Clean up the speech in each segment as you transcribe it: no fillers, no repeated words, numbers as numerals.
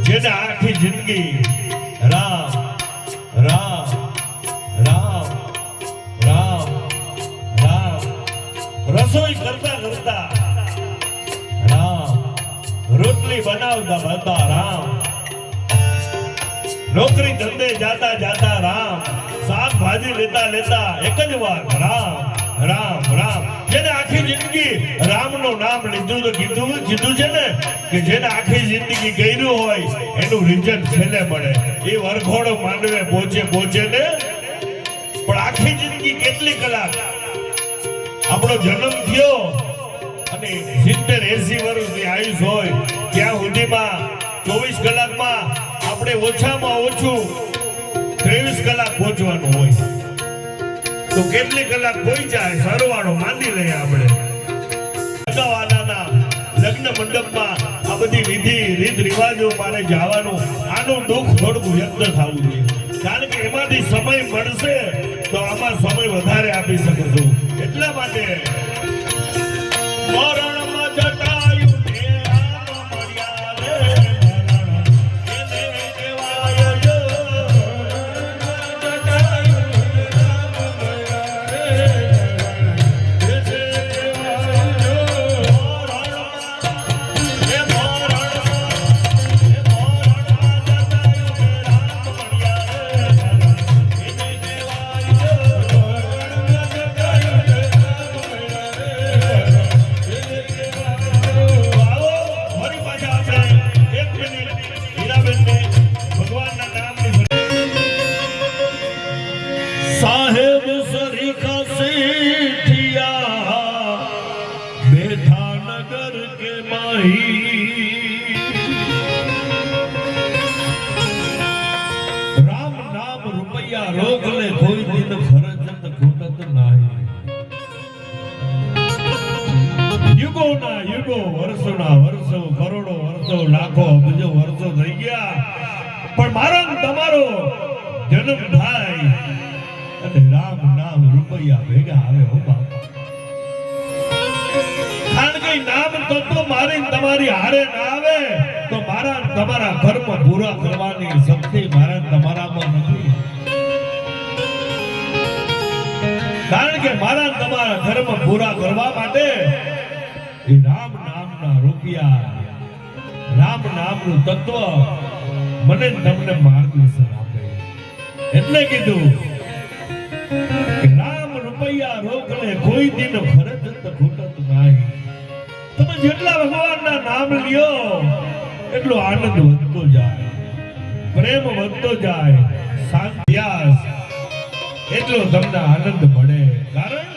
જેને આખી જિંદગી રામ રામ રામ રામ રામ રસોઈ કરતા કરતા રામ, રોટલી બનાવતા બધા રામ, નોકરી ધંધે જાતા જાતા રામ, શાકભાજી લેતા લેતા એક જ વાર રામ રામ રામ. જેને આખી જિંદગી રામનું નામ લીધું તો કીધું છે ને કે જેને આખી જિંદગી કર્યું હોય એનું રિઝલ્ટ છેલ્લે મળે. એ વરઘોડો માંડવે પહોંચે ને પણ આખી જિંદગી કેટલી કલાક આપણો જન્મ થયો અને 70-80 વર્ષની આયુષ હોય ત્યાં સુધીમાં 24 કલાકમાં આપણે ઓછામાં ઓછું 23 કલાક પહોંચવાનું હોય તો કેટલી કલાક પહોંચાય સરવાળો માંડી લઈએ આપણે. લગ્ન મંડપમાં આ બધી વિધિ રીત રિવાજો મારે જવાનું, આનું દુઃખ થોડું વ્યક્ત થવું જોઈએ કારણ કે એમાંથી સમય મળશે તો આમાં સમય વધારે આપી શકશું. એટલા માટે મરણમાં જટાયું સાહેબ સરીખા સેઠિયા બેઠા નગર કે માહી, રામ નામ રૂપિયા રોગ લે કોઈ દિન ખરચત ખૂટત નાહી. યુગો ના યુગો, વર્ષો ના વર્ષો, કરોડો વર્ષો, લાખો અબજો વર્ષો થઈ ગયા પણ મારો તમારો જન્મ થાય અને રામ નામ રૂપિયા ભેગા આવે હો બાપ. કારણ કે નામ તો મારી તમારી હારે ના આવે તો મારા તમારા કર્મ પૂરા કરવાની શક્તિ મારા તમારામાં નથી. કારણ કે મારા તમારા કર્મ પૂરા કરવા માટે એ રામ નામના રૂપિયા, રામ નામનું તત્વ મને તમને માર્ગદર્શન આપે. એટલે કીધું રામ રૂપિયા રોકલે કોઈ દિન ખરચત ખૂટત નહીં. તમે જેટલા ભગવાનના નામ લ્યો એટલો આનંદ વધતો જાય, પ્રેમ વધતો જાય, શાંતિયાસ એટલો તમને આનંદ મળે. કારણ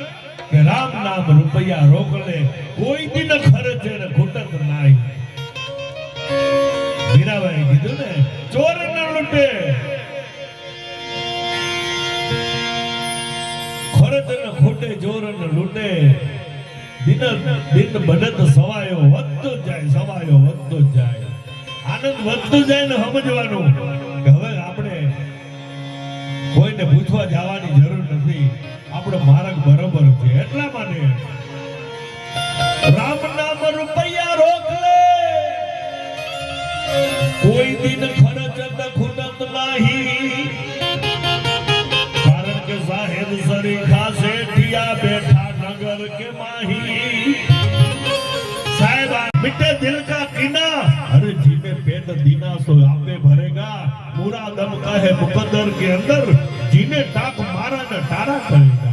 કે રામ નામ રૂપિયા રોકલે કોઈ દિન ખર્ચે ને ખૂટત નહીં. મીરાબાઈ કીધું ને ચોર ન લૂટે, ખર્ચ ન ખોટે, ચોર ન લૂટે, દિન બનત સવાયો વધતો જાય, સવાયો વધતો જાય, આનંદ વધતો જાય ને સમજવાનું કે હવે આપણે કોઈને પૂછવા જવાની જરૂર નથી, આપણો માર્ગ બરોબર છે. એટલા માટે રામ નામ રૂપિયા રોકલે કોઈ દિન ખર્ચત ખૂટત નહીં. કારણ કે સાહેબ સરીખા સેઠિયા બેઠા નગર કે માહી. साहेब मिटे दिल का कीना, अरे जीने पेट दीना सो आपे भरेगा, पूरा दम का है मुकद्दर के अंदर, जीने टाक मारा न टारा करेगा.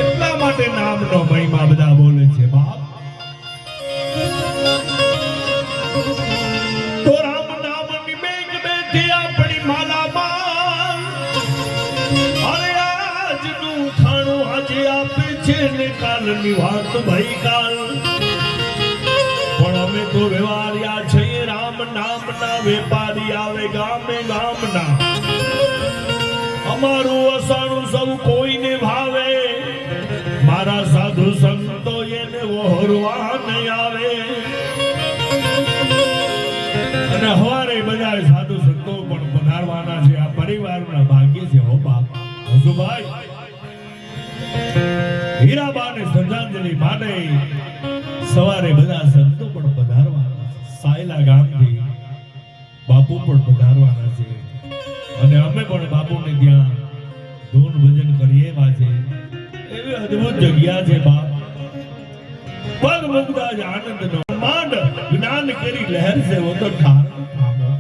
એટલા માટે નામનો મહિમા બધા બોલે છે બાપ. તો રામ નામ ની બેગ બેઠી આપણી માલામાં, અરે આજનું ખાણું આજે આપે છે ને કાલની વાત ભાઈ કાલ. પણ અમે તો વ્યવહારિયા છીએ, રામ નામના વેપારી આવે ગામે ગામના. અમારું વસાણું સૌ કોઈને ભાવે, મારા સાધુ સંતો એને વહોરવા નહીં આવે. અને હવારે બધા સાધુ સંતો પણ પધારવાના છે. આ પરિવારના ભાગ્ય છે હો બાપ. હસુભાઈ હીરાબાને શ્રદ્ધાંજલિ માટે સવારે બધા સંતો પણ પધારવાના. સાયલા છેલ્લા ગામથી બાપુ પણ પધારવાના છે અને અમે પણ બાપુને ત્યાં ધૂન ભજન કરીએ એવા છે. એવી અદ્ભુત જગ્યા છે બાપ. પગ મુકતા જ આનંદનો માંડ જ્ઞાન કેરી લહેર છે વો તો ઠાર થામો.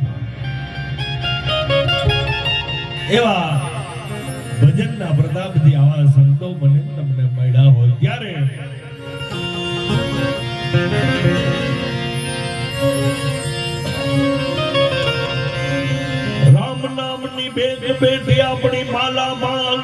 એવા ભજનના પ્રતાપથી આવા સંતો મને તમને મળ્યા હોય ત્યારે રામ નામની બેટી આપણી માલા માલ